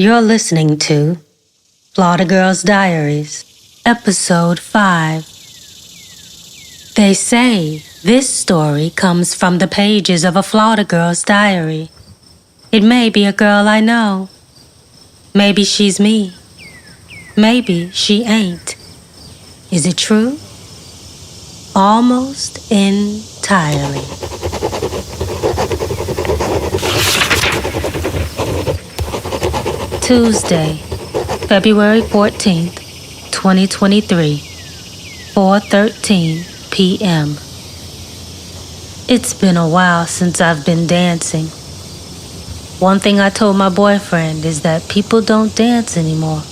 You're listening to Flawda Girls Diaries, Episode 5. They say this story comes from the pages of a Flawda Girls diary. It may be a girl I know. Maybe she's me. Maybe she ain't. Is it true? Almost entirely. Tuesday, February 14th, 2023, 4:13 p.m. It's been a while since I've been dancing. One thing I told my boyfriend is that people don't dance anymore.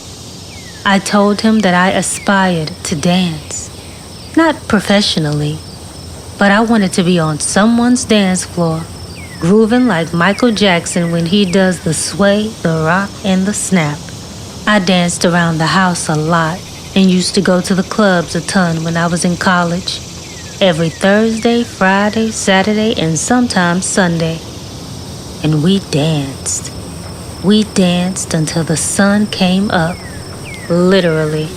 I told him that I aspired to dance. Not professionally, but I wanted to be on someone's dance floor, grooving like Michael Jackson when he does the sway, the rock, and the snap. I danced around the house a lot and used to go to the clubs a ton when I was in college. Every Thursday, Friday, Saturday, and sometimes Sunday. And we danced. We danced until the sun came up. Literally.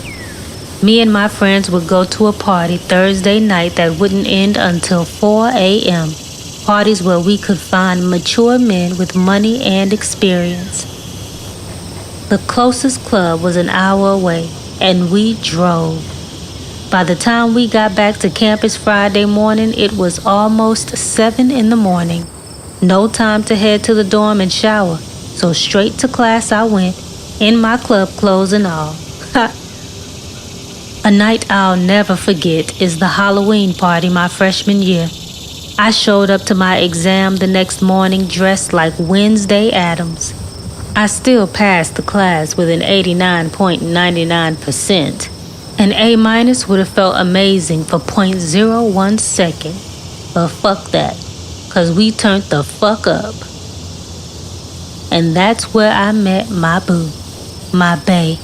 Me and my friends would go to a party Thursday night that wouldn't end until 4 a.m. Parties where we could find mature men with money and experience. The closest club was an hour away, and we drove. By the time we got back to campus Friday morning, it was almost 7 in the morning. No time to head to the dorm and shower, so straight to class I went, in my club clothes and all. A night I'll never forget is the Halloween party my freshman year. I showed up to my exam the next morning dressed like Wednesday Addams. I still passed the class with an 89.99%. An A- would have felt amazing for 0.01 second. But fuck that, cause we turned the fuck up. And that's where I met my boo, my bae,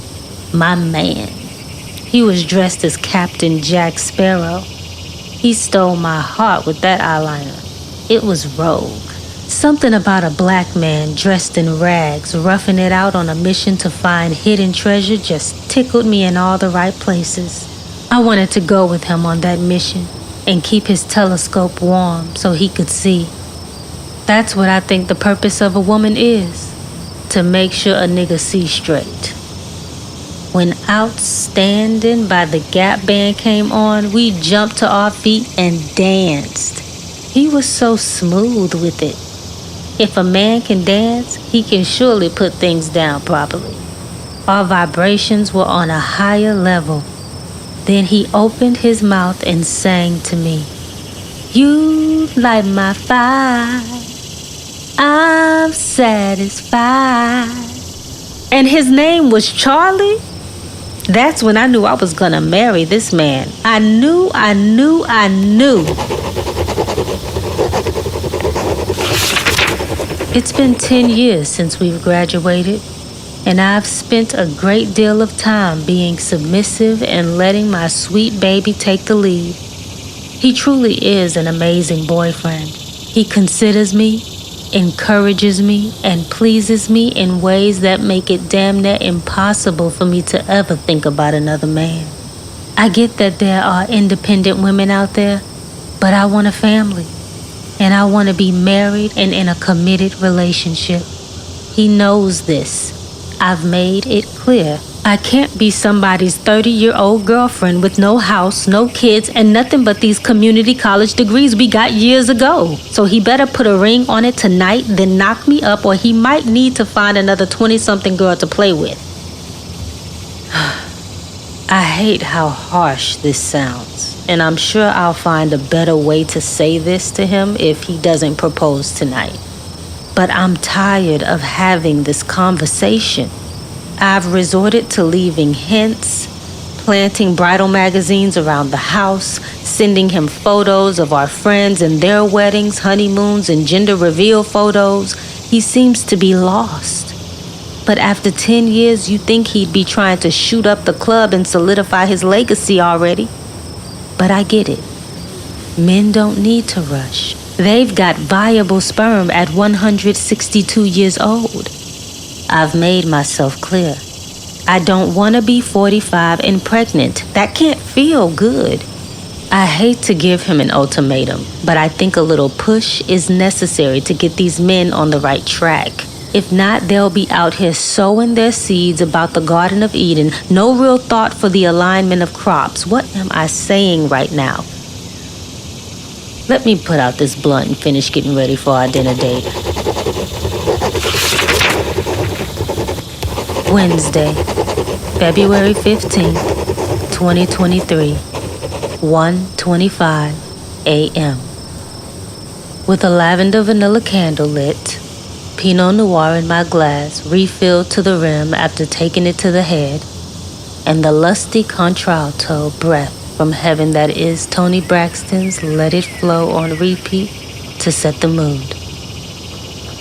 my man. He was dressed as Captain Jack Sparrow. He stole my heart with that eyeliner. It was rogue. Something about a black man dressed in rags, roughing it out on a mission to find hidden treasure just tickled me in all the right places. I wanted to go with him on that mission and keep his telescope warm so he could see. That's what I think the purpose of a woman is, to make sure a nigga see straight. When Outstanding by the Gap Band came on, we jumped to our feet and danced. He was so smooth with it. If a man can dance, he can surely put things down properly. Our vibrations were on a higher level. Then he opened his mouth and sang to me. You light my fire, I'm satisfied. And his name was Charlie? That's when I knew I was gonna marry this man. I knew. It's been 10 years since we've graduated, and I've spent a great deal of time being submissive and letting my sweet baby take the lead. He truly is an amazing boyfriend. He considers me, encourages me, and pleases me in ways that make it damn near impossible for me to ever think about another man. I get that there are independent women out there, but I want a family, and I want to be married and in a committed relationship. He knows this. I've made it clear. I can't be somebody's 30-year-old girlfriend with no house, no kids, and nothing but these community college degrees we got years ago. So he better put a ring on it tonight, then knock me up, or he might need to find another 20-something girl to play with. I hate how harsh this sounds, and I'm sure I'll find a better way to say this to him if he doesn't propose tonight. But I'm tired of having this conversation. I've resorted to leaving hints, planting bridal magazines around the house, sending him photos of our friends and their weddings, honeymoons, and gender reveal photos. He seems to be lost. But after 10 years, you think he'd be trying to shoot up the club and solidify his legacy already. But I get it. Men don't need to rush. They've got viable sperm at 162 years old. I've made myself clear. I don't want to be 45 and pregnant. That can't feel good. I hate to give him an ultimatum, but I think a little push is necessary to get these men on the right track. If not, they'll be out here sowing their seeds about the Garden of Eden. No real thought for the alignment of crops. What am I saying right now? Let me put out this blunt and finish getting ready for our dinner date. Wednesday, February 15th, 2023, 1:25 a.m. With a lavender vanilla candle lit, Pinot Noir in my glass refilled to the rim after taking it to the head, and the lusty contralto breath from heaven that is Toni Braxton's Let It Flow on repeat to set the mood.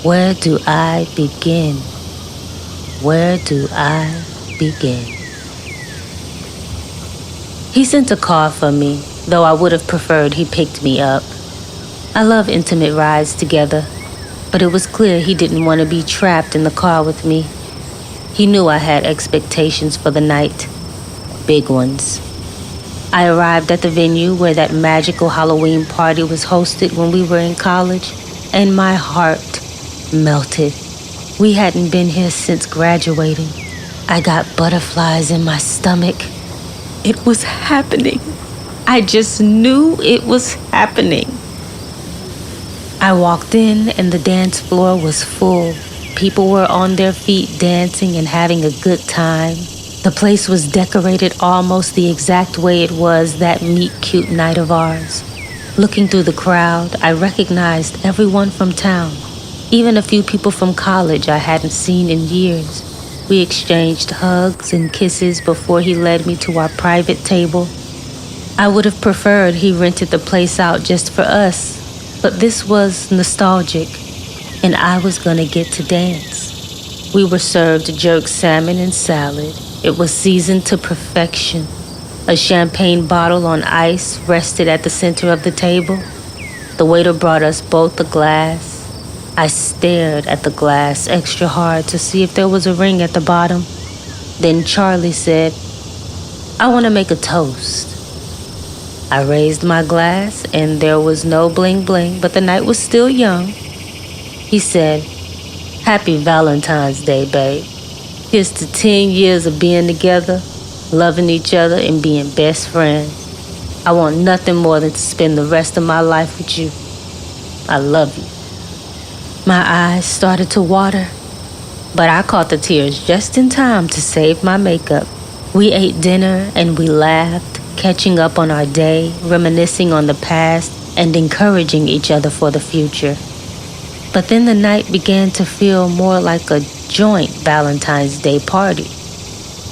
Where do I begin? Where do I begin? He sent a car for me, though I would have preferred he picked me up. I love intimate rides together, but it was clear he didn't want to be trapped in the car with me. He knew I had expectations for the night, big ones. I arrived at the venue where that magical Halloween party was hosted when we were in college, and my heart melted. We hadn't been here since graduating. I got butterflies in my stomach. It was happening. I just knew it was happening. I walked in and the dance floor was full. People were on their feet dancing and having a good time. The place was decorated almost the exact way it was that meet-cute night of ours. Looking through the crowd, I recognized everyone from town. Even a few people from college I hadn't seen in years. We exchanged hugs and kisses before he led me to our private table. I would have preferred he rented the place out just for us, but this was nostalgic, and I was gonna get to dance. We were served jerk salmon and salad. It was seasoned to perfection. A champagne bottle on ice rested at the center of the table. The waiter brought us both a glass. I stared at the glass extra hard to see if there was a ring at the bottom. Then Charlie said, "I want to make a toast." I raised my glass and there was no bling bling, but the night was still young. He said, "Happy Valentine's Day, babe. Here's to 10 years of being together, loving each other and being best friends. I want nothing more than to spend the rest of my life with you. I love you." My eyes started to water, but I caught the tears just in time to save my makeup. We ate dinner and we laughed, catching up on our day, reminiscing on the past, and encouraging each other for the future. But then the night began to feel more like a joint Valentine's Day party.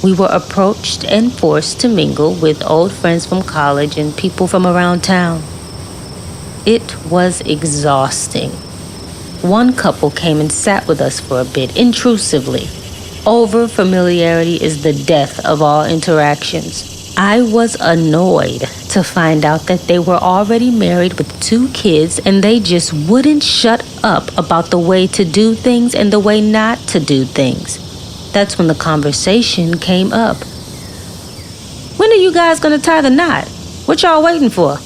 We were approached and forced to mingle with old friends from college and people from around town. It was exhausting. One couple came and sat with us for a bit, intrusively. Over-familiarity is the death of all interactions. I was annoyed to find out that they were already married with 2 kids and they just wouldn't shut up about the way to do things and the way not to do things. That's when the conversation came up. "When are you guys gonna tie the knot? What y'all waiting for?"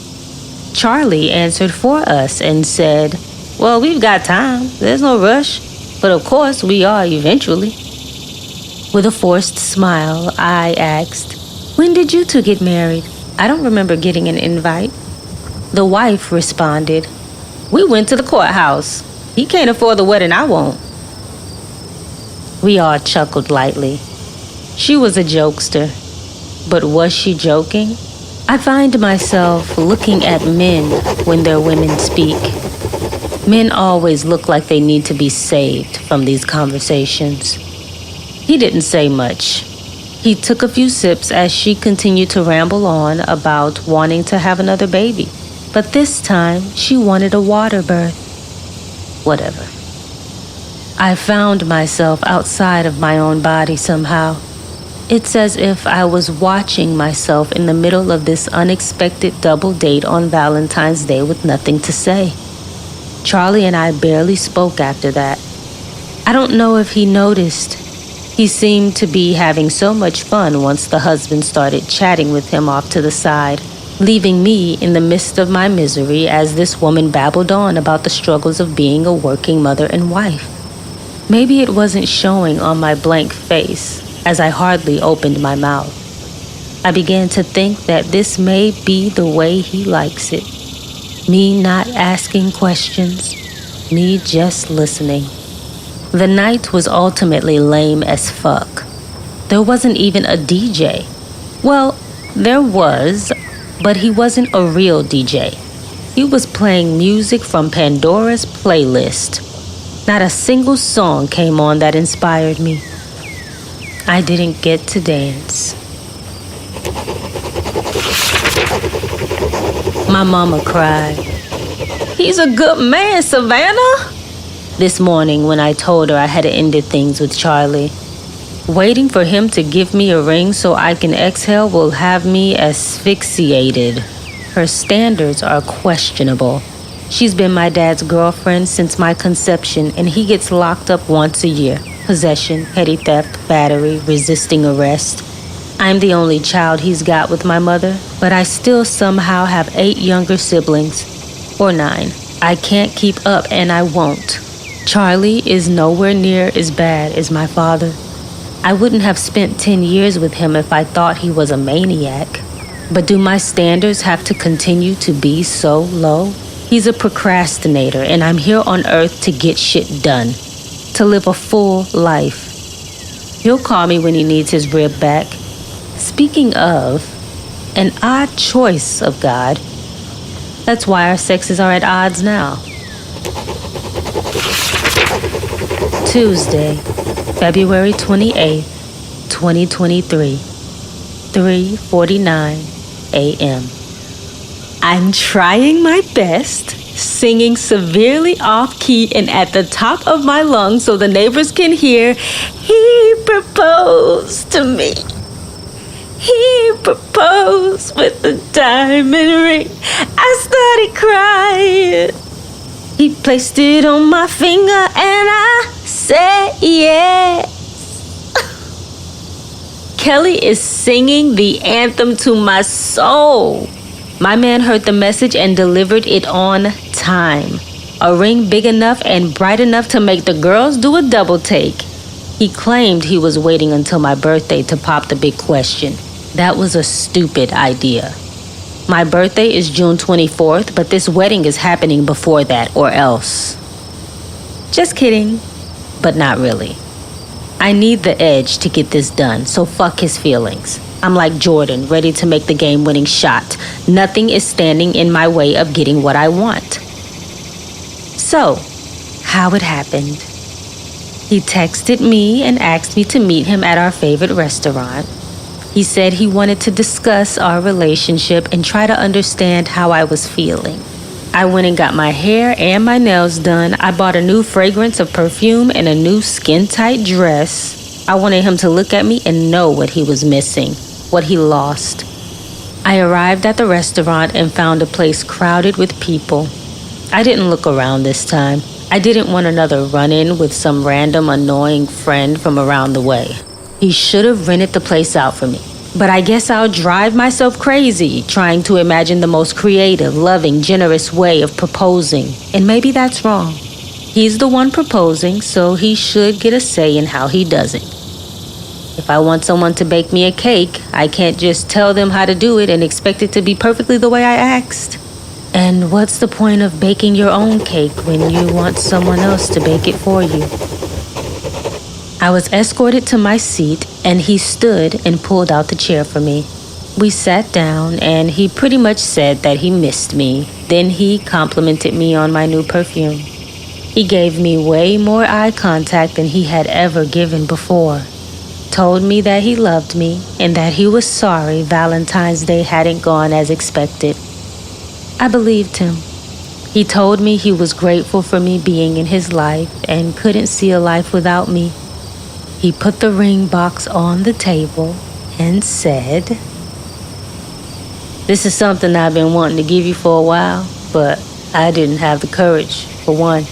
Charlie answered for us and said, "Well, we've got time. There's no rush. But of course, we are eventually." With a forced smile, I asked, "When did you two get married? I don't remember getting an invite." The wife responded, "We went to the courthouse. He can't afford the wedding, I won't." We all chuckled lightly. She was a jokester, but was she joking? I find myself looking at men when their women speak. Men always look like they need to be saved from these conversations. He didn't say much. He took a few sips as she continued to ramble on about wanting to have another baby. But this time, she wanted a water birth. Whatever. I found myself outside of my own body somehow. It's as if I was watching myself in the middle of this unexpected double date on Valentine's Day with nothing to say. Charlie and I barely spoke after that. I don't know if he noticed He seemed to be having so much fun once the husband started chatting with him off to the side, leaving me in the midst of my misery as this woman babbled on about the struggles of being a working mother and wife. Maybe it wasn't showing on my blank face, as I hardly opened my mouth. I began to think that this may be the way he likes it. Me not asking questions, me just listening. The night was ultimately lame as fuck. There wasn't even a DJ. Well, there was, but he wasn't a real DJ. He was playing music from Pandora's playlist. Not a single song came on that inspired me. I didn't get to dance. My mama cried. "He's a good man, Savannah," this morning when I told her I had ended things with Charlie. Waiting for him to give me a ring so I can exhale will have me asphyxiated. Her standards are questionable. She's been my dad's girlfriend since my conception, and he gets locked up once a year. Possession, petty theft, battery, resisting arrest. I'm the only child he's got with my mother, but I still somehow have 8 younger siblings. Or 9. I can't keep up, and I won't. Charlie is nowhere near as bad as my father. I wouldn't have spent 10 years with him if I thought he was a maniac. But do my standards have to continue to be so low? He's a procrastinator, and I'm here on earth to get shit done. To live a full life. He'll call me when he needs his rib back. Speaking of, an odd choice of God. That's why our sexes are at odds now. Tuesday, February 28th, 2023, 3:49 a.m. I'm trying my best, singing severely off-key and at the top of my lungs so the neighbors can hear. He proposed to me. He proposed with a diamond ring. I started crying. He placed it on my finger and I said yes. Kelly is singing the anthem to my soul. My man heard the message and delivered it on time. A ring big enough and bright enough to make the girls do a double take. He claimed he was waiting until my birthday to pop the big question. That was a stupid idea. My birthday is June 24th, but this wedding is happening before that, or else. Just kidding, but not really. I need the edge to get this done, so fuck his feelings. I'm like Jordan, ready to make the game-winning shot. Nothing is standing in my way of getting what I want. So, how it happened. He texted me and asked me to meet him at our favorite restaurant. He said he wanted to discuss our relationship and try to understand how I was feeling. I went and got my hair and my nails done. I bought a new fragrance of perfume and a new skin-tight dress. I wanted him to look at me and know what he was missing, what he lost. I arrived at the restaurant and found a place crowded with people. I didn't look around this time. I didn't want another run-in with some random annoying friend from around the way. He should have rented the place out for me. But I guess I'll drive myself crazy trying to imagine the most creative, loving, generous way of proposing. And maybe that's wrong. He's the one proposing, so he should get a say in how he does it. If I want someone to bake me a cake, I can't just tell them how to do it and expect it to be perfectly the way I asked. And what's the point of baking your own cake when you want someone else to bake it for you? I was escorted to my seat, and he stood and pulled out the chair for me. We sat down, and he pretty much said that he missed me. Then he complimented me on my new perfume. He gave me way more eye contact than he had ever given before. Told me that he loved me, and that he was sorry Valentine's Day hadn't gone as expected. I believed him. He told me he was grateful for me being in his life and couldn't see a life without me. He put the ring box on the table and said, "This is something I've been wanting to give you for a while, but I didn't have the courage, for one,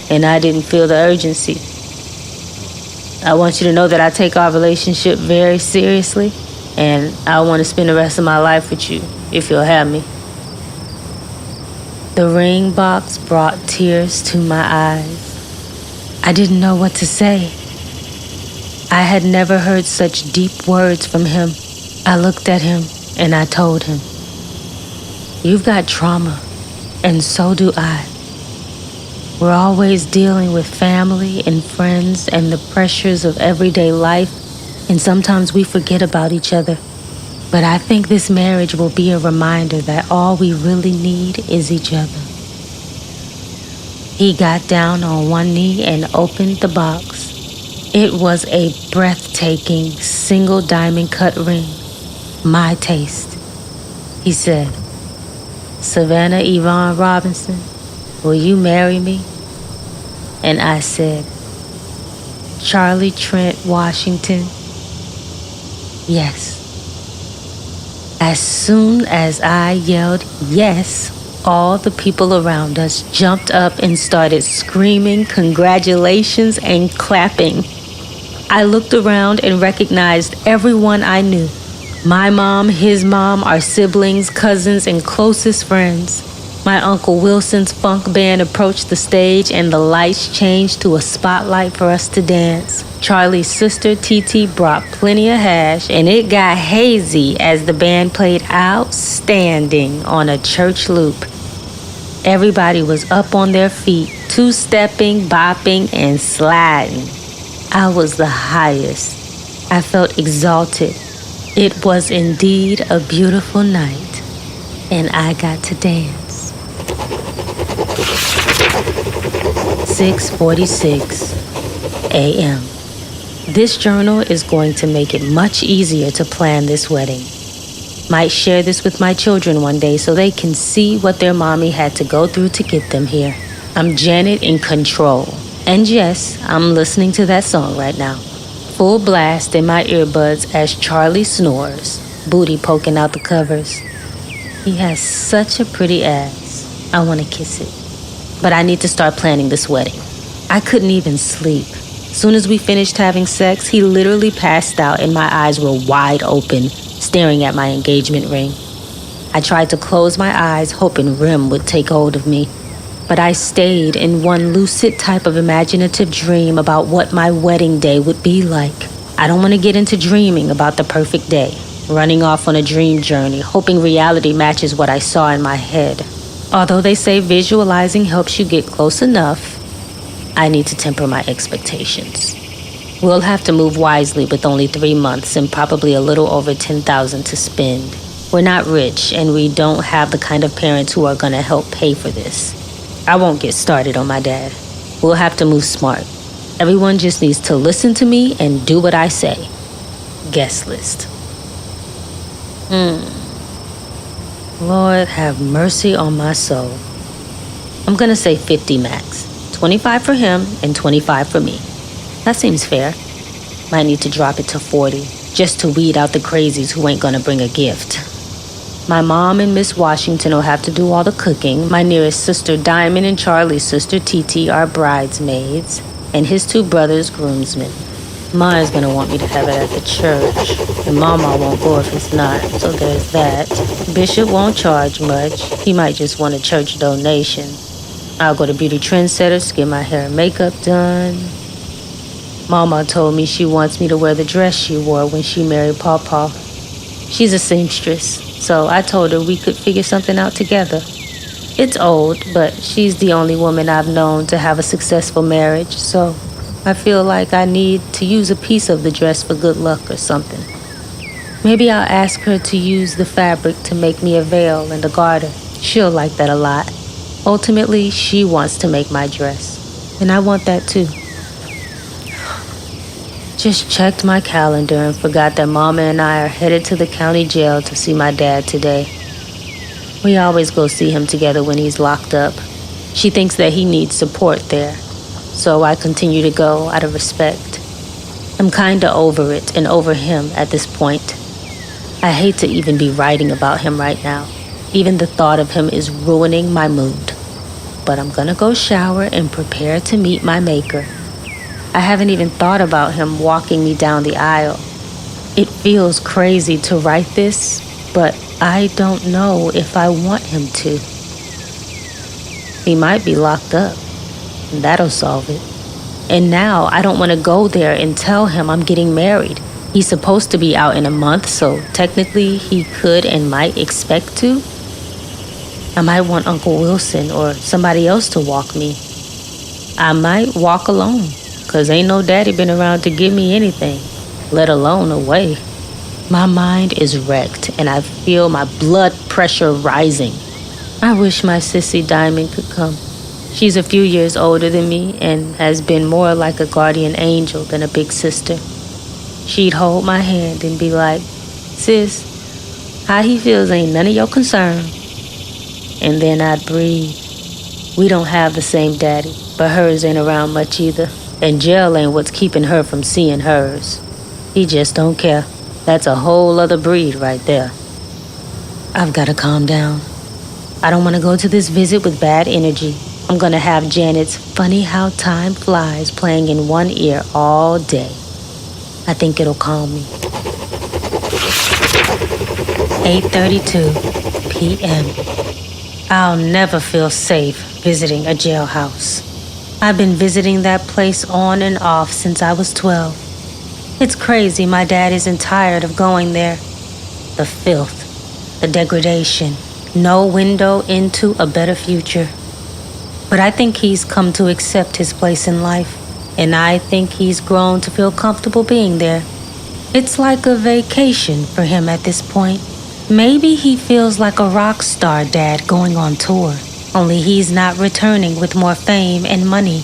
and I didn't feel the urgency. I want you to know that I take our relationship very seriously, and I want to spend the rest of my life with you, if you'll have me. The ring box brought tears to my eyes. I didn't know what to say. I had never heard such deep words from him. I looked at him and I told him, "You've got trauma, and so do I. We're always dealing with family and friends and the pressures of everyday life, and sometimes we forget about each other. But I think this marriage will be a reminder that all we really need is each other." He got down on one knee and opened the box. It was a breathtaking single diamond cut ring, my taste. He said, "Savannah Yvonne Robinson, will you marry me?" And I said, "Charlie Trent Washington, yes." As soon as I yelled yes, all the people around us jumped up and started screaming congratulations and clapping. I looked around and recognized everyone I knew. My mom, his mom, our siblings, cousins, and closest friends. My Uncle Wilson's funk band approached the stage and the lights changed to a spotlight for us to dance. Charlie's sister, TT, brought plenty of hash, and it got hazy as the band played outstanding on a church loop. Everybody was up on their feet, two-stepping, bopping, and sliding. I was the highest. I felt exalted. It was indeed a beautiful night, and I got to dance. 6:46 a.m. This journal is going to make it much easier to plan this wedding. Might share this with my children one day so they can see what their mommy had to go through to get them here. I'm Janet in control. And yes, I'm listening to that song right now. Full blast in my earbuds as Charlie snores, booty poking out the covers. He has such a pretty ass. I want to kiss it. But I need to start planning this wedding. I couldn't even sleep. Soon as we finished having sex, he literally passed out and my eyes were wide open, staring at my engagement ring. I tried to close my eyes, hoping REM would take hold of me. But I stayed in one lucid type of imaginative dream about what my wedding day would be like. I don't want to get into dreaming about the perfect day, running off on a dream journey, hoping reality matches what I saw in my head. Although they say visualizing helps you get close enough, I need to temper my expectations. We'll have to move wisely with only 3 months and probably a little over $10,000 to spend. We're not rich, and we don't have the kind of parents who are going to help pay for this. I won't get started on my dad. We'll have to move smart. Everyone just needs to listen to me and do what I say. Guest list. Lord have mercy on my soul. I'm going to say 50 max. 25 for him and 25 for me. That seems fair. Might need to drop it to 40 just to weed out the crazies who ain't going to bring a gift. My mom and Miss Washington will have to do all the cooking. My nearest sister Diamond and Charlie's sister TT are bridesmaids, and his 2 brothers groomsmen. Ma's gonna want me to have it at the church, and Mama won't go if it's not, so there's that. Bishop won't charge much. He might just want a church donation. I'll go to Beauty Trendsetters to get my hair and makeup done. Mama told me she wants me to wear the dress she wore when she married Pawpaw. She's a seamstress, so I told her we could figure something out together. It's old, but she's the only woman I've known to have a successful marriage, so I feel like I need to use a piece of the dress for good luck or something. Maybe I'll ask her to use the fabric to make me a veil and a garter. She'll like that a lot. Ultimately, she wants to make my dress, and I want that too. Just checked my calendar and forgot that Mama and I are headed to the county jail to see my dad today. We always go see him together when he's locked up. She thinks that he needs support there, so I continue to go out of respect. I'm kinda over it and over him at this point. I hate to even be writing about him right now. Even the thought of him is ruining my mood. But I'm gonna go shower and prepare to meet my maker. I haven't even thought about him walking me down the aisle. It feels crazy to write this, but I don't know if I want him to. He might be locked up. That'll solve it. And now I don't want to go there and tell him I'm getting married. He's supposed to be out in a month, so technically he could and might expect to. I might want Uncle Wilson or somebody else to walk me. I might walk alone, 'cause ain't no daddy been around to give me anything, let alone away. My mind is wrecked and I feel my blood pressure rising. I wish my sissy Diamond could come. She's a few years older than me and has been more like a guardian angel than a big sister. She'd hold my hand and be like, "Sis, how he feels ain't none of your concern." And then I'd breathe. We don't have the same daddy, but hers ain't around much either. And jail ain't what's keeping her from seeing hers. He just don't care. That's a whole other breed right there. I've got to calm down. I don't want to go to this visit with bad energy. I'm going to have Janet's Funny How Time Flies playing in one ear all day. I think it'll calm me. 8:32 p.m. I'll never feel safe visiting a jailhouse. I've been visiting that place on and off since I was 12. It's crazy my dad isn't tired of going there. The filth, the degradation, no window into a better future. But I think he's come to accept his place in life, and I think he's grown to feel comfortable being there. It's like a vacation for him at this point. Maybe he feels like a rock star dad going on tour, only he's not returning with more fame and money.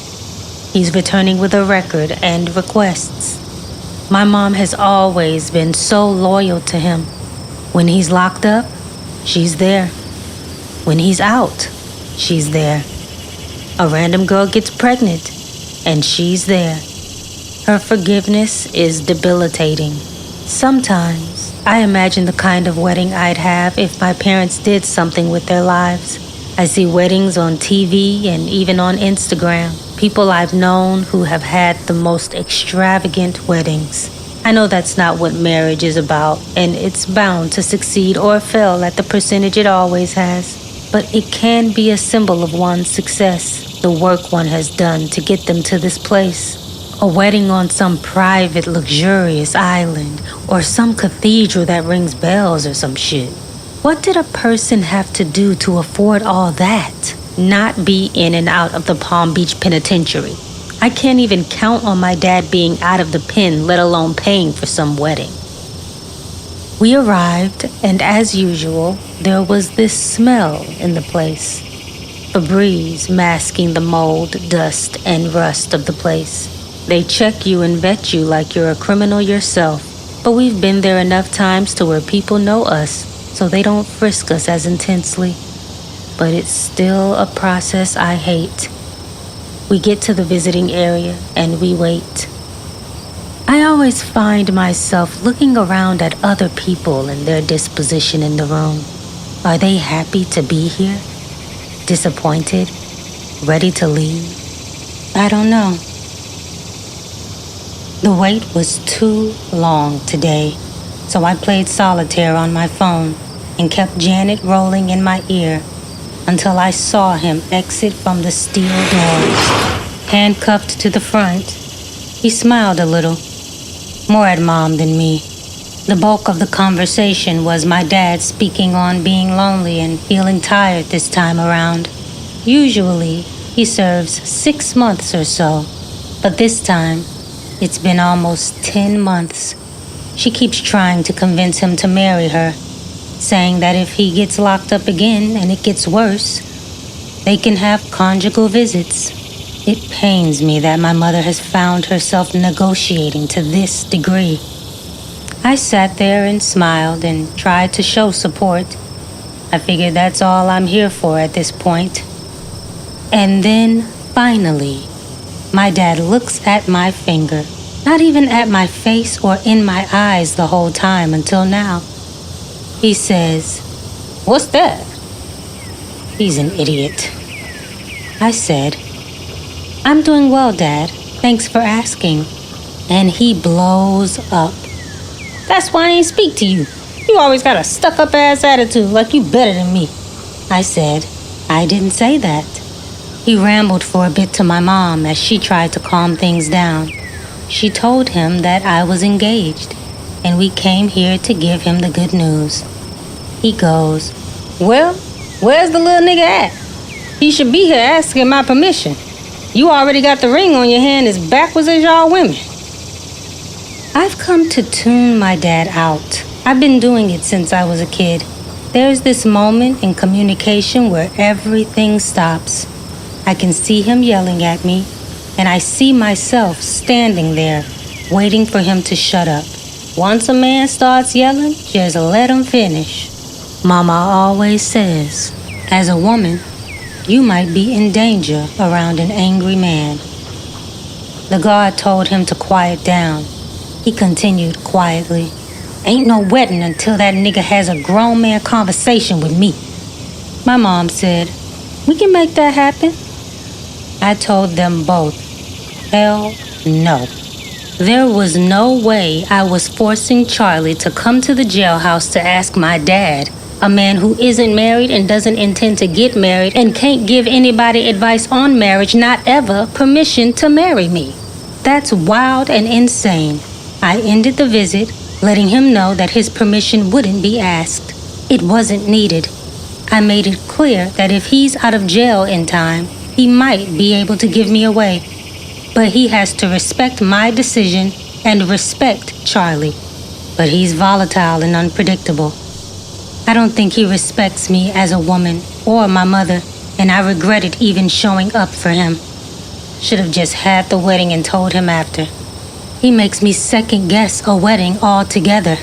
He's returning with a record and requests. My mom has always been so loyal to him. When he's locked up, she's there. When he's out, she's there. A random girl gets pregnant, and she's there. Her forgiveness is debilitating. Sometimes I imagine the kind of wedding I'd have if my parents did something with their lives. I see weddings on TV and even on Instagram. People I've known who have had the most extravagant weddings. I know that's not what marriage is about, and it's bound to succeed or fail at the percentage it always has. But it can be a symbol of one's success, the work one has done to get them to this place. A wedding on some private, luxurious island, or some cathedral that rings bells or some shit. What did a person have to do to afford all that? Not be in and out of the Palm Beach Penitentiary. I can't even count on my dad being out of the pen, let alone paying for some wedding. We arrived, and as usual, there was this smell in the place. Febreze masking the mold, dust, and rust of the place. They check you and vet you like you're a criminal yourself, but we've been there enough times to where people know us, so they don't frisk us as intensely. But it's still a process I hate. We get to the visiting area and we wait. I always find myself looking around at other people and their disposition in the room. Are they happy to be here? Disappointed? Ready to leave? I don't know. The wait was too long today, so I played solitaire on my phone and kept Janet rolling in my ear until I saw him exit from the steel doors. Handcuffed to the front, he smiled a little, more at Mom than me. The bulk of the conversation was my dad speaking on being lonely and feeling tired this time around. Usually, he serves 6 months or so, but this time, it's been almost 10 months. She keeps trying to convince him to marry her, saying that if he gets locked up again and it gets worse, they can have conjugal visits. It pains me that my mother has found herself negotiating to this degree. I sat there and smiled and tried to show support. I figured that's all I'm here for at this point. And then, finally, my dad looks at my finger, not even at my face or in my eyes the whole time until now. He says, "What's that?" He's an idiot. I said, "I'm doing well, Dad. Thanks for asking. And he blows up. That's why I ain't speak to you. You always got a stuck-up ass attitude like you better than me. I said, I didn't say that. He rambled for a bit to my mom as she tried to calm things down. She told him that I was engaged, and we came here to give him the good news. He goes, well, where's the little nigga at? He should be here asking my permission. You already got the ring on your hand as backwards as y'all women. I've come to tune my dad out. I've been doing it since I was a kid. There's this moment in communication where everything stops. I can see him yelling at me, and I see myself standing there, waiting for him to shut up. Once a man starts yelling, just let him finish. Mama always says, as a woman, you might be in danger around an angry man. The guard told him to quiet down. He continued quietly, ain't no wedding until that nigga has a grown man conversation with me. My mom said, we can make that happen. I told them both, hell no. There was no way I was forcing Charlie to come to the jailhouse to ask my dad, a man who isn't married and doesn't intend to get married and can't give anybody advice on marriage, not ever, permission to marry me. That's wild and insane. I ended the visit, letting him know that his permission wouldn't be asked. It wasn't needed. I made it clear that if he's out of jail in time, he might be able to give me away. But he has to respect my decision and respect Charlie. But he's volatile and unpredictable. I don't think he respects me as a woman or my mother, and I regretted even showing up for him. Should have just had the wedding and told him after. He makes me second-guess a wedding altogether.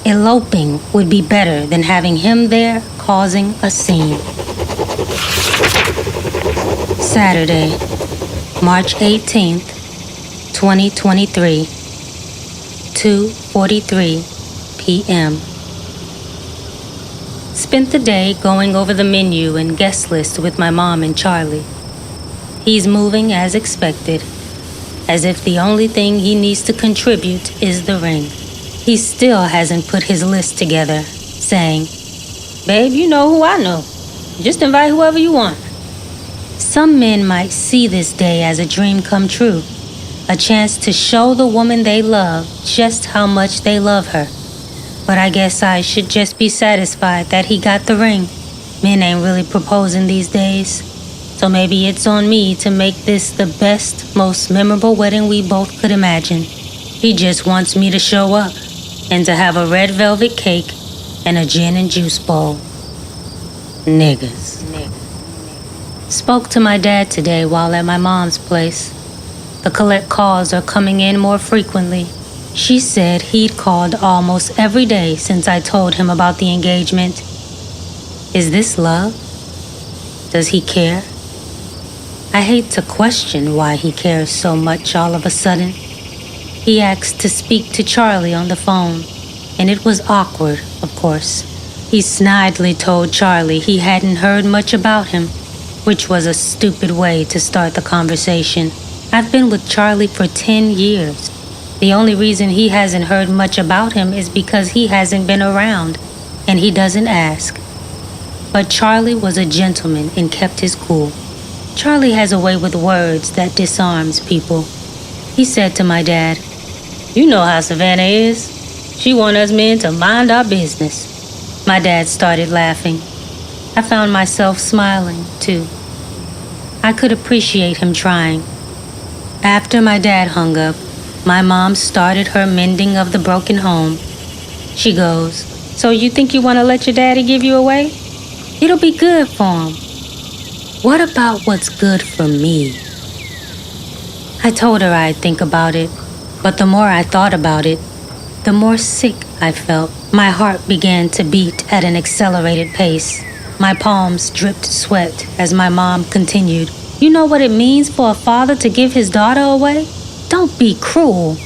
Eloping would be better than having him there causing a scene. Saturday, March 18th, 2023, 2:43 p.m. Spent the day going over the menu and guest list with my mom and Charlie. He's moving as expected, as if the only thing he needs to contribute is the ring. He still hasn't put his list together, saying, babe, you know who I know. Just invite whoever you want. Some men might see this day as a dream come true, a chance to show the woman they love just how much they love her. But I guess I should just be satisfied that he got the ring. Men ain't really proposing these days. So maybe it's on me to make this the best, most memorable wedding we both could imagine. He just wants me to show up and to have a red velvet cake and a gin and juice bowl. Niggas. Spoke to my dad today while at my mom's place. The collect calls are coming in more frequently. She said he'd called almost every day since I told him about the engagement. Is this love? Does he care? I hate to question why he cares so much all of a sudden. He asked to speak to Charlie on the phone, and it was awkward, of course. He snidely told Charlie he hadn't heard much about him, which was a stupid way to start the conversation. I've been with Charlie for 10 years. The only reason he hasn't heard much about him is because he hasn't been around, and he doesn't ask. But Charlie was a gentleman and kept his cool. Charlie has a way with words that disarms people. He said to my dad, you know how Savannah is. She wants us men to mind our business. My dad started laughing. I found myself smiling, too. I could appreciate him trying. After my dad hung up, my mom started her mending of the broken home. She goes, so you think you want to let your daddy give you away? It'll be good for him. What about what's good for me? I told her I'd think about it, but the more I thought about it, the more sick I felt. My heart began to beat at an accelerated pace. My palms dripped sweat as my mom continued, you know what it means for a father to give his daughter away? Don't be cruel.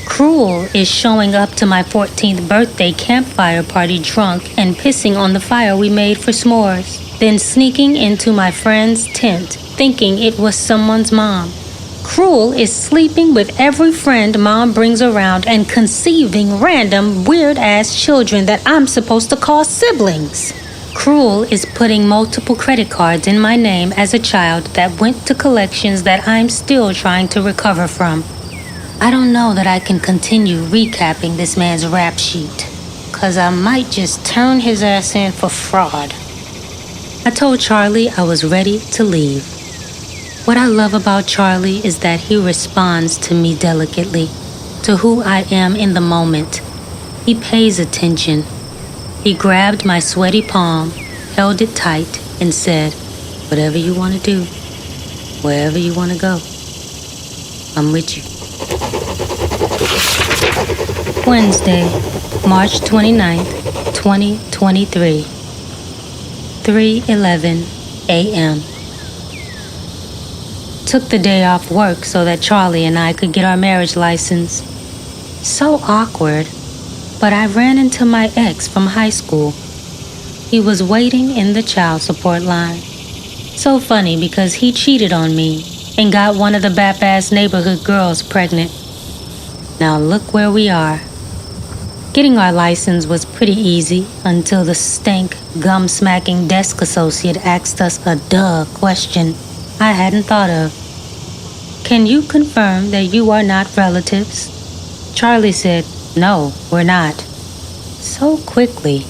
Cruel is showing up to my 14th birthday campfire party drunk and pissing on the fire we made for s'mores, then sneaking into my friend's tent thinking it was someone's mom. Cruel is sleeping with every friend Mom brings around and conceiving random, weird-ass children that I'm supposed to call siblings. Cruel is putting multiple credit cards in my name as a child that went to collections that I'm still trying to recover from. I don't know that I can continue recapping this man's rap sheet, 'cause I might just turn his ass in for fraud. I told Charlie I was ready to leave. What I love about Charlie is that he responds to me delicately, to who I am in the moment. He pays attention. He grabbed my sweaty palm, held it tight, and said, "Whatever you want to do, wherever you want to go, I'm with you." Wednesday, March 29th, 2023, 3:11 a.m. Took the day off work so that Charlie and I could get our marriage license. So awkward, but I ran into my ex from high school. He was waiting in the child support line. So funny because he cheated on me and got one of the bap-ass neighborhood girls pregnant. Now look where we are. Getting our license was pretty easy until the stank, gum-smacking desk associate asked us a duh question I hadn't thought of. "Can you confirm that you are not relatives?" Charlie said, "No, we're not." So quickly.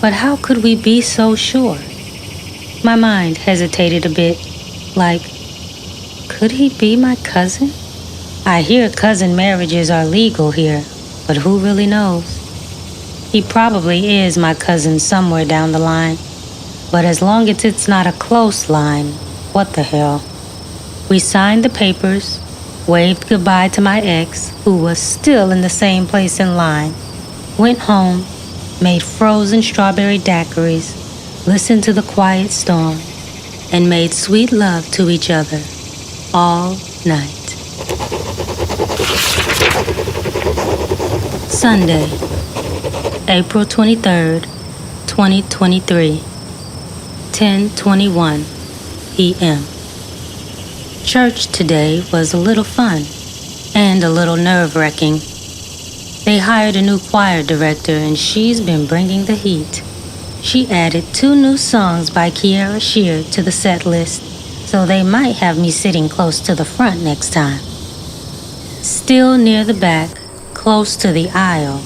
But how could we be so sure? My mind hesitated a bit, like, could he be my cousin? I hear cousin marriages are legal here, but who really knows? He probably is my cousin somewhere down the line, but as long as it's not a close line, what the hell? We signed the papers, waved goodbye to my ex, who was still in the same place in line, went home, made frozen strawberry daiquiris, listened to the quiet storm, and made sweet love to each other all night. Sunday, April 23rd, 2023, 10:21 p.m. Church today was a little fun and a little nerve-wracking. They hired a new choir director and she's been bringing the heat. She added 2 new songs by Kiara Shear to the set list, so they might have me sitting close to the front next time. Still near the back, close to the aisle,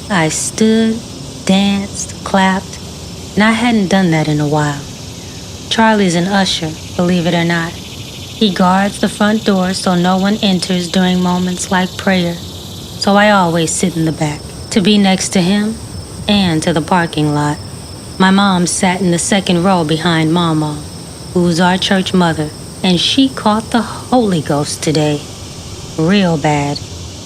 I stood, danced, clapped, and I hadn't done that in a while. Charlie's an usher, believe it or not. He guards the front door so no one enters during moments like prayer, so I always sit in the back, to be next to him and to the parking lot. My mom sat in the second row behind Mama, who's our church mother, and she caught the Holy Ghost today. Real bad.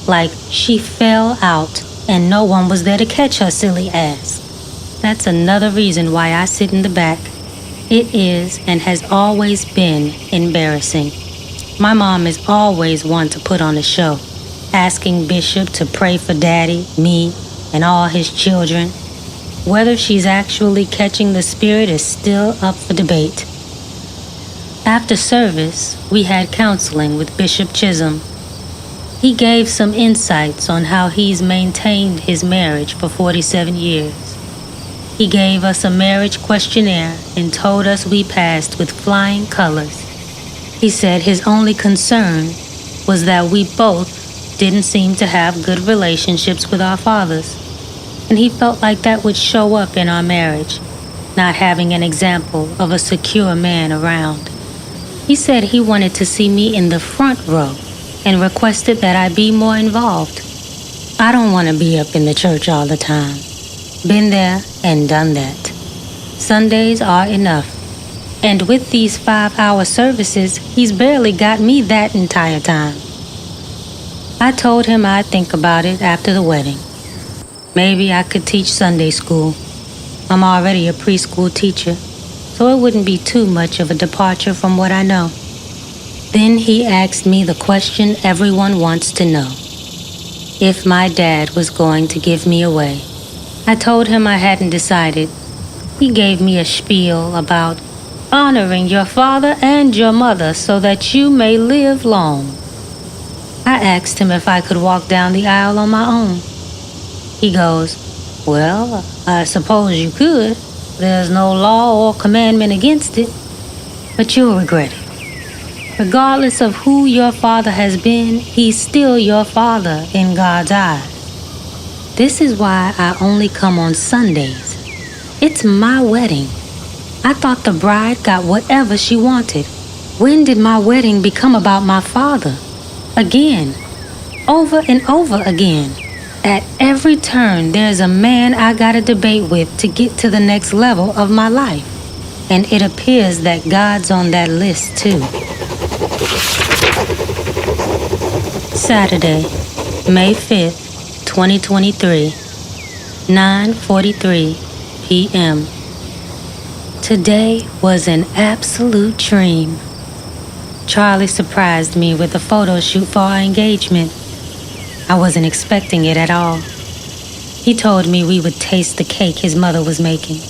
Like she fell out and no one was there to catch her silly ass. That's another reason why I sit in the back. It is and has always been embarrassing. My mom is always one to put on a show, asking Bishop to pray for Daddy, me, and all his children. Whether she's actually catching the spirit is still up for debate. After service, we had counseling with Bishop Chisholm. He gave some insights on how he's maintained his marriage for 47 years. He gave us a marriage questionnaire and told us we passed with flying colors. He said his only concern was that we both didn't seem to have good relationships with our fathers, and he felt like that would show up in our marriage, not having an example of a secure man around. He said he wanted to see me in the front row and requested that I be more involved. I don't want to be up in the church all the time. Been there and done that. Sundays are enough. And with these 5-hour services, he's barely got me that entire time. I told him I'd think about it after the wedding. Maybe I could teach Sunday school. I'm already a preschool teacher, so it wouldn't be too much of a departure from what I know. Then he asked me the question everyone wants to know. If my dad was going to give me away. I told him I hadn't decided. He gave me a spiel about honoring your father and your mother so that you may live long. I asked him if I could walk down the aisle on my own. He goes, well, I suppose you could. There's no law or commandment against it, but you'll regret it. Regardless of who your father has been, he's still your father in God's eyes. This is why I only come on Sundays. It's my wedding. I thought the bride got whatever she wanted. When did my wedding become about my father? Again, over and over again. At every turn, there's a man I gotta debate with to get to the next level of my life. And it appears that God's on that list too. Saturday, May 5th, 2023, 9:43 p.m. Today was an absolute dream. Charlie surprised me with a photo shoot for our engagement. I wasn't expecting it at all. He told me we would taste the cake his mother was making,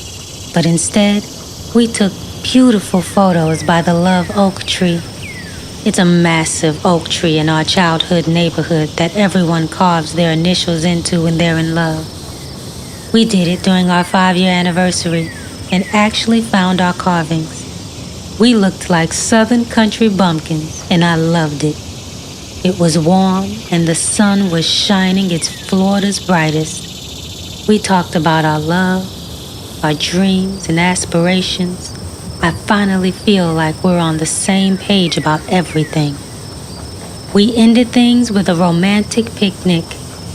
but instead, we took beautiful photos by the Love Oak Tree. It's a massive oak tree in our childhood neighborhood that everyone carves their initials into when they're in love. We did it during our 5-year anniversary and actually found our carvings. We looked like Southern country bumpkins, and I loved it. It was warm and the sun was shining its Florida's brightest. We talked about our love, our dreams and aspirations. I finally feel like we're on the same page about everything. We ended things with a romantic picnic,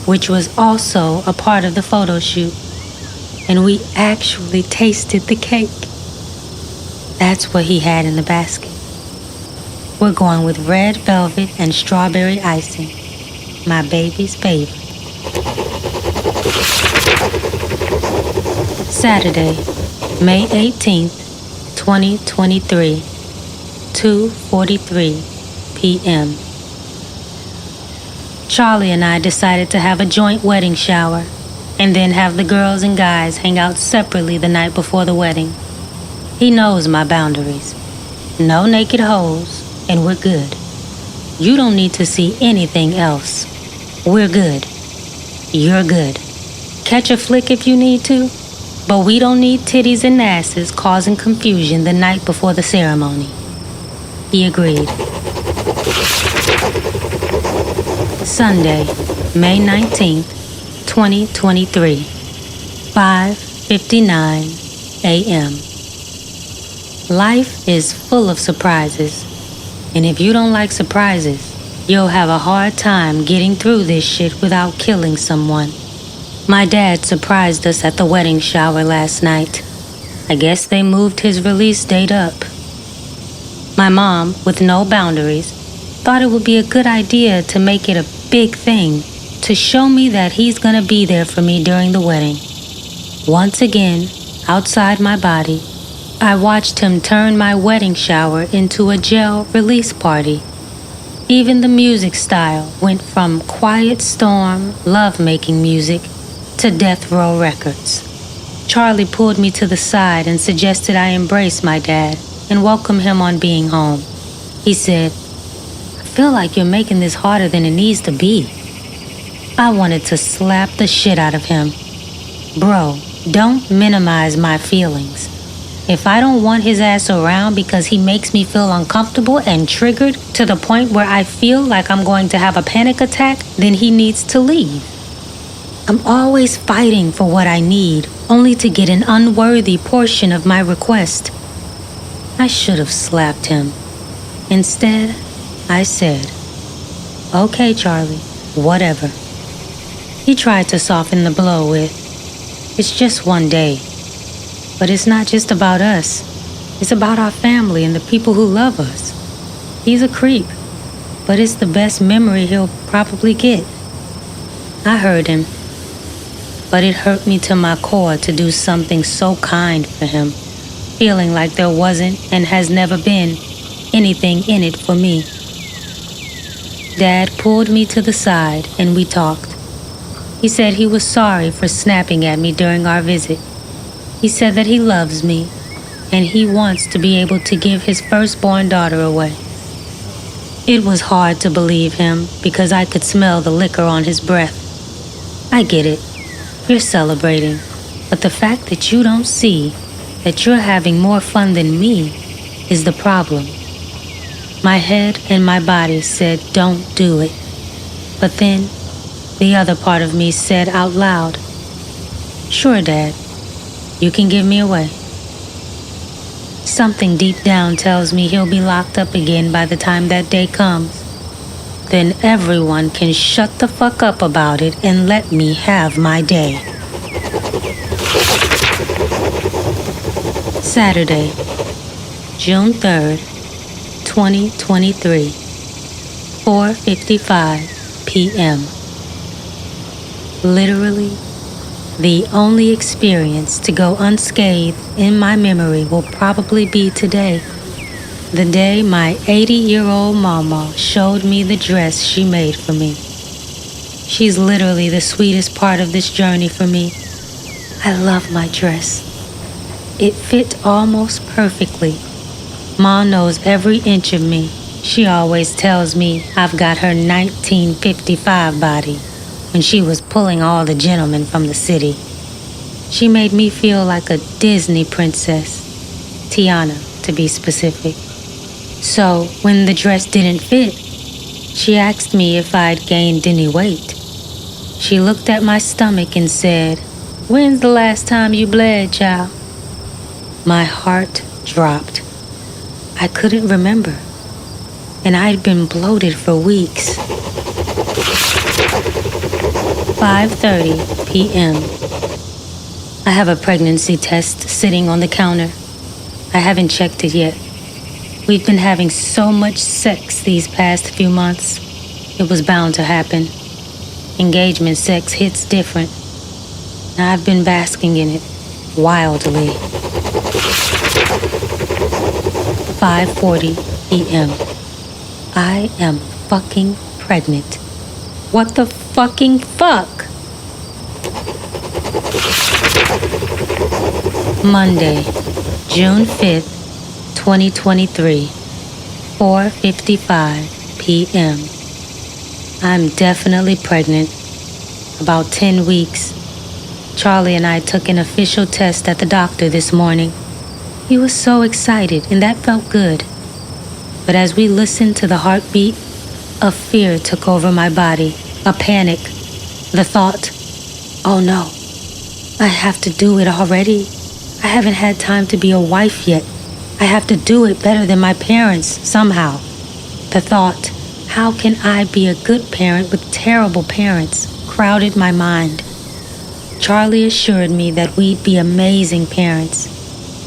which was also a part of the photo shoot. And we actually tasted the cake. That's what he had in the basket. We're going with red velvet and strawberry icing, my baby's favorite. Saturday, May 18th, 2023, 2:43 p.m. Charlie and I decided to have a joint wedding shower and then have the girls and guys hang out separately the night before the wedding. He knows my boundaries. No naked hoes, and we're good. You don't need to see anything else. We're good. You're good. Catch a flick if you need to, but we don't need titties and asses causing confusion the night before the ceremony. He agreed. Sunday, May 19th, 2023, 5:59 a.m. Life is full of surprises, and if you don't like surprises, you'll have a hard time getting through this shit without killing someone. My dad surprised us at the wedding shower last night. I guess they moved his release date up. My mom, with no boundaries, thought it would be a good idea to make it a big thing to show me that he's gonna be there for me during the wedding. Once again, outside my body, I watched him turn my wedding shower into a jail release party. Even the music style went from quiet storm, love-making music to death row records. Charlie pulled me to the side and suggested I embrace my dad and welcome him on being home. He said, "I feel like you're making this harder than it needs to be." I wanted to slap the shit out of him. Bro, don't minimize my feelings. If I don't want his ass around because he makes me feel uncomfortable and triggered to the point where I feel like I'm going to have a panic attack, then he needs to leave. I'm always fighting for what I need, only to get an unworthy portion of my request. I should have slapped him. Instead, I said, "Okay, Charlie, whatever." He tried to soften the blow with, "It's just one day. But it's not just about us. It's about our family and the people who love us. He's a creep, but it's the best memory he'll probably get." I heard him, but it hurt me to my core to do something so kind for him, feeling like there wasn't and has never been anything in it for me. Dad pulled me to the side and we talked. He said he was sorry for snapping at me during our visit. He said that he loves me, and he wants to be able to give his firstborn daughter away. It was hard to believe him because I could smell the liquor on his breath. I get it. You're celebrating. But the fact that you don't see that you're having more fun than me is the problem. My head and my body said, don't do it. But then, the other part of me said out loud, sure, Dad, you can give me away. Something deep down tells me he'll be locked up again by the time that day comes. Then everyone can shut the fuck up about it and let me have my day. Saturday, June 3rd, 2023, 4:55 p.m. Literally, the only experience to go unscathed in my memory will probably be today. The day my 80-year-old mama showed me the dress she made for me. She's literally the sweetest part of this journey for me. I love my dress. It fit almost perfectly. Ma knows every inch of me. She always tells me I've got her 1955 body when she was pulling all the gentlemen from the city. She made me feel like a Disney princess, Tiana to be specific. So when the dress didn't fit, she asked me if I'd gained any weight. She looked at my stomach and said, "When's the last time you bled, child?" My heart dropped. I couldn't remember, and I'd been bloated for weeks. 5:30 p.m. I have a pregnancy test sitting on the counter. I haven't checked it yet. We've been having so much sex these past few months. It was bound to happen. Engagement sex hits different. Now I've been basking in it wildly. 5:40 p.m. I am fucking pregnant. What the fucking fuck? Monday, June 5th, 2023, 4:55 p.m. I'm definitely pregnant. About 10 weeks. Charlie and I took an official test at the doctor this morning. He was so excited, and that felt good. But as we listened to the heartbeat, a fear took over my body, a panic. The thought, oh no, I have to do it already. I haven't had time to be a wife yet. I have to do it better than my parents, somehow. The thought, how can I be a good parent with terrible parents, crowded my mind. Charlie assured me that we'd be amazing parents.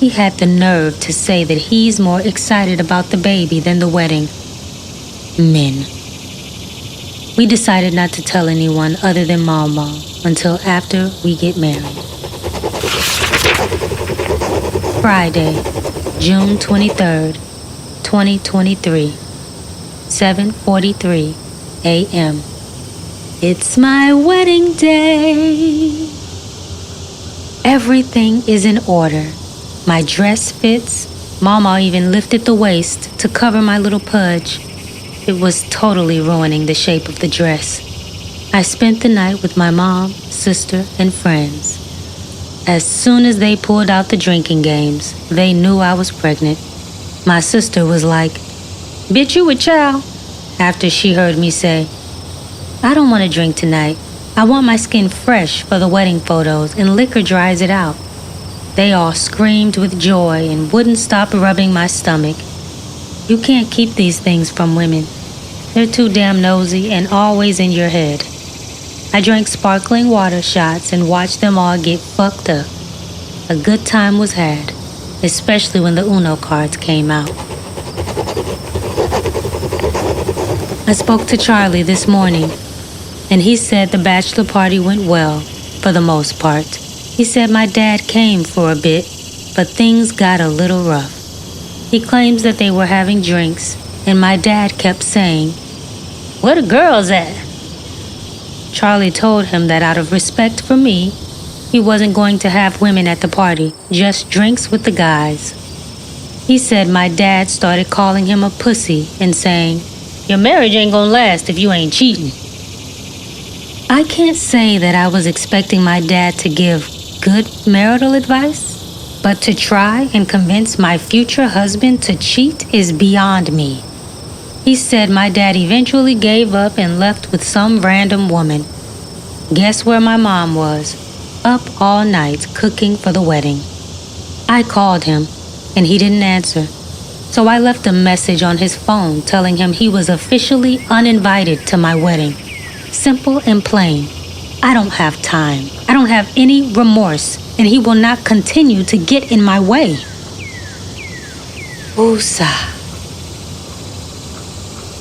He had the nerve to say that he's more excited about the baby than the wedding. Men. We decided not to tell anyone other than Mama until after we get married. Friday, June 23rd, 2023, 7:43 a.m. It's my wedding day. Everything is in order. My dress fits. Mama even lifted the waist to cover my little pudge. It was totally ruining the shape of the dress. I spent the night with my mom, sister, and friends. As soon as they pulled out the drinking games, they knew I was pregnant. My sister was like, "Bitch, you a child," after she heard me say, "I don't want to drink tonight. I want my skin fresh for the wedding photos, and liquor dries it out." They all screamed with joy and wouldn't stop rubbing my stomach. You can't keep these things from women. They're too damn nosy and always in your head. I drank sparkling water shots and watched them all get fucked up. A good time was had, especially when the Uno cards came out. I spoke to Charlie this morning, and he said the bachelor party went well, for the most part. He said my dad came for a bit, but things got a little rough. He claims that they were having drinks, and my dad kept saying, "Where the girls at?" Charlie told him that out of respect for me, he wasn't going to have women at the party, just drinks with the guys. He said my dad started calling him a pussy and saying, "Your marriage ain't gonna last if you ain't cheating." I can't say that I was expecting my dad to give good marital advice, but to try and convince my future husband to cheat is beyond me. He said my dad eventually gave up and left with some random woman. Guess where my mom was? Up all night cooking for the wedding. I called him, and he didn't answer. So I left a message on his phone telling him he was officially uninvited to my wedding. Simple and plain. I don't have time. I don't have any remorse, and he will not continue to get in my way. Woosah.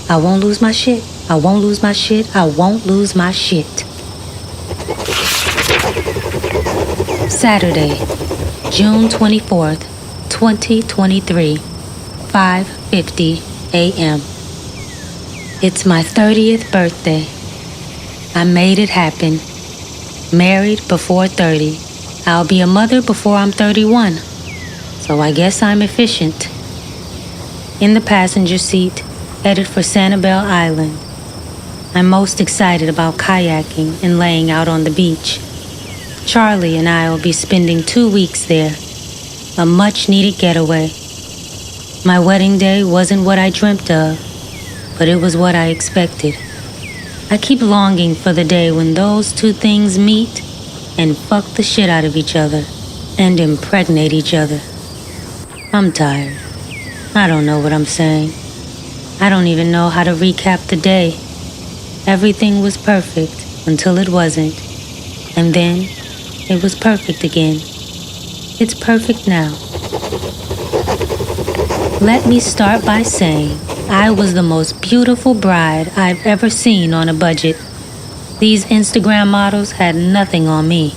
I won't lose my shit. I won't lose my shit. I won't lose my shit. Saturday, June 24th, 2023, 5:50 a.m. It's my 30th birthday. I made it happen. Married before 30. I'll be a mother before I'm 31. So I guess I'm efficient. In the passenger seat, headed for Sanibel Island. I'm most excited about kayaking and laying out on the beach. Charlie and I will be spending 2 weeks there. A much-needed getaway. My wedding day wasn't what I dreamt of, but it was what I expected. I keep longing for the day when those two things meet and fuck the shit out of each other and impregnate each other. I'm tired. I don't know what I'm saying. I don't even know how to recap the day. Everything was perfect until it wasn't. And then it was perfect again. It's perfect now. Let me start by saying I was the most beautiful bride I've ever seen on a budget. These Instagram models had nothing on me.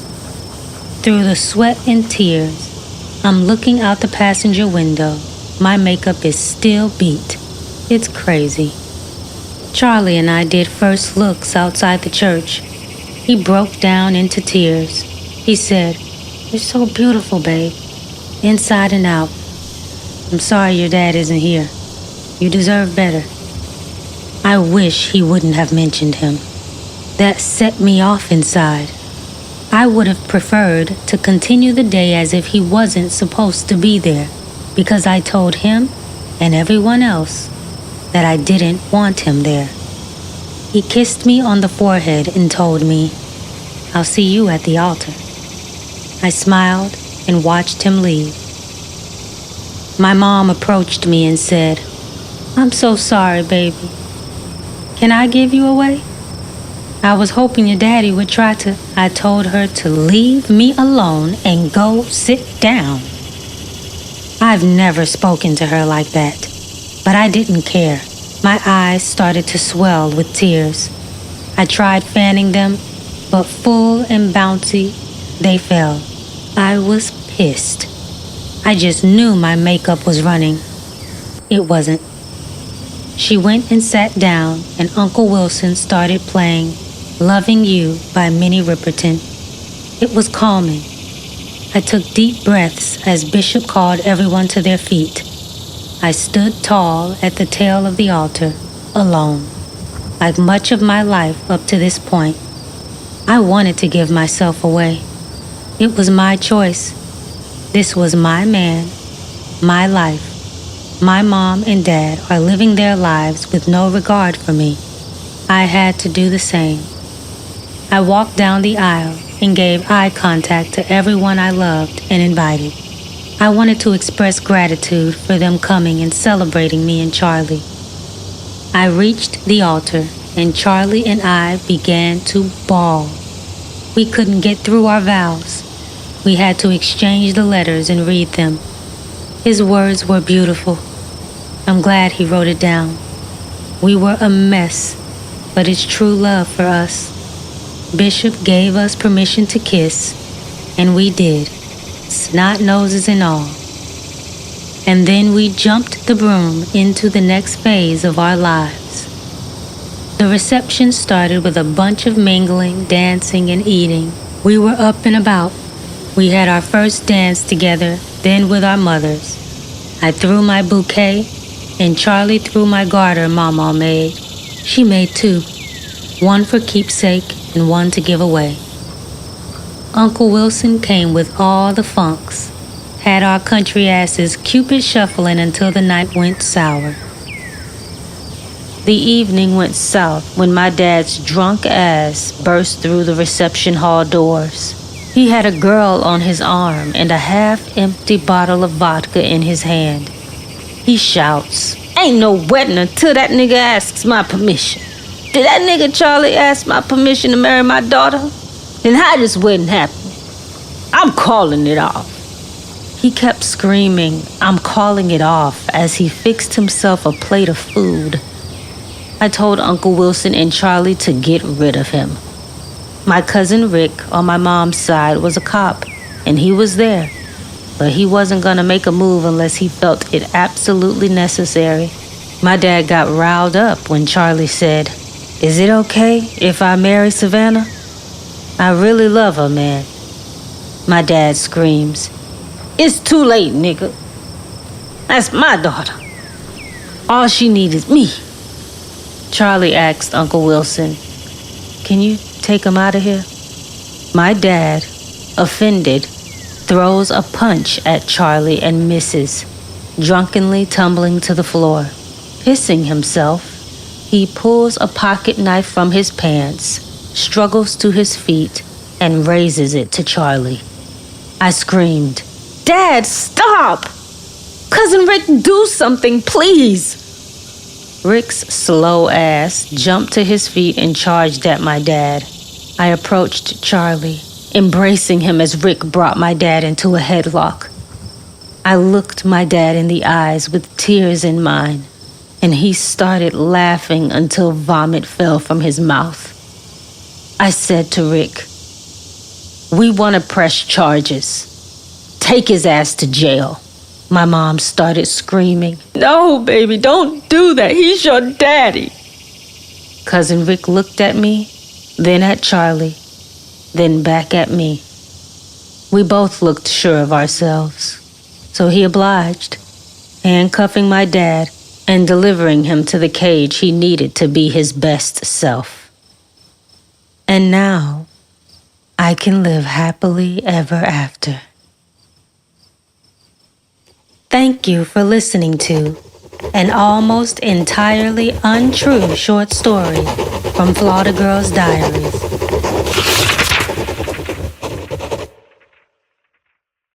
Through the sweat and tears, I'm looking out the passenger window. My makeup is still beat. It's crazy. Charlie and I did first looks outside the church. He broke down into tears. He said, "You're so beautiful, babe. Inside and out. I'm sorry your dad isn't here. You deserve better." I wish he wouldn't have mentioned him. That set me off inside. I would have preferred to continue the day as if he wasn't supposed to be there, because I told him and everyone else that I didn't want him there. He kissed me on the forehead and told me, "I'll see you at the altar." I smiled and watched him leave. My mom approached me and said, "I'm so sorry, baby. Can I give you away? I was hoping your daddy would try to..." I told her to leave me alone and go sit down. I've never spoken to her like that, but I didn't care. My eyes started to swell with tears. I tried fanning them, but full and bouncy, they fell. I was pissed. I just knew my makeup was running. It wasn't. She went and sat down, and Uncle Wilson started playing "Loving You" by Minnie Riperton. It was calming. I took deep breaths as Bishop called everyone to their feet. I stood tall at the tail of the altar, alone. Like much of my life up to this point, I wanted to give myself away. It was my choice. This was my man, my life. My mom and dad are living their lives with no regard for me. I had to do the same. I walked down the aisle and gave eye contact to everyone I loved and invited. I wanted to express gratitude for them coming and celebrating me and Charlie. I reached the altar, and Charlie and I began to bawl. We couldn't get through our vows. We had to exchange the letters and read them. His words were beautiful. I'm glad he wrote it down. We were a mess, but it's true love for us. Bishop gave us permission to kiss, and we did, snot noses and all. And then we jumped the broom into the next phase of our lives. The reception started with a bunch of mingling, dancing, and eating. We were up and about. We had our first dance together, then with our mothers. I threw my bouquet, and Charlie threw my garter Mama made. She made two, one for keepsake and one to give away. Uncle Wilson came with all the funks, had our country asses Cupid shuffling until the night went sour. The evening went south when my dad's drunk ass burst through the reception hall doors. He had a girl on his arm and a half-empty bottle of vodka in his hand. He shouts, "Ain't no wedding until that nigga asks my permission. Did that nigga Charlie ask my permission to marry my daughter? Then how this wedding happened? I'm calling it off." He kept screaming, "I'm calling it off," as he fixed himself a plate of food. I told Uncle Wilson and Charlie to get rid of him. My cousin Rick on my mom's side was a cop, and he was there, but he wasn't gonna make a move unless he felt it absolutely necessary. My dad got riled up when Charlie said, "Is it okay if I marry Savannah? I really love her, man." My dad screams, "It's too late, nigga. That's my daughter. All she needs is me." Charlie asked Uncle Wilson, "Can you take him out of here?" My dad, offended, throws a punch at Charlie and misses, drunkenly tumbling to the floor. Pissing himself, he pulls a pocket knife from his pants, struggles to his feet, and raises it to Charlie. I screamed, "Dad, stop! Cousin Rick, do something, please!" Rick's slow ass jumped to his feet and charged at my dad. I approached Charlie, embracing him as Rick brought my dad into a headlock. I looked my dad in the eyes with tears in mine, and he started laughing until vomit fell from his mouth. I said to Rick, "We want to press charges. Take his ass to jail." My mom started screaming, "No, baby, don't do that. He's your daddy." Cousin Rick looked at me, then at Charlie, then back at me. We both looked sure of ourselves, so he obliged, handcuffing my dad and delivering him to the cage he needed to be his best self. And now, I can live happily ever after. Thank you for listening to an almost entirely untrue short story from Flawda Girls Diaries.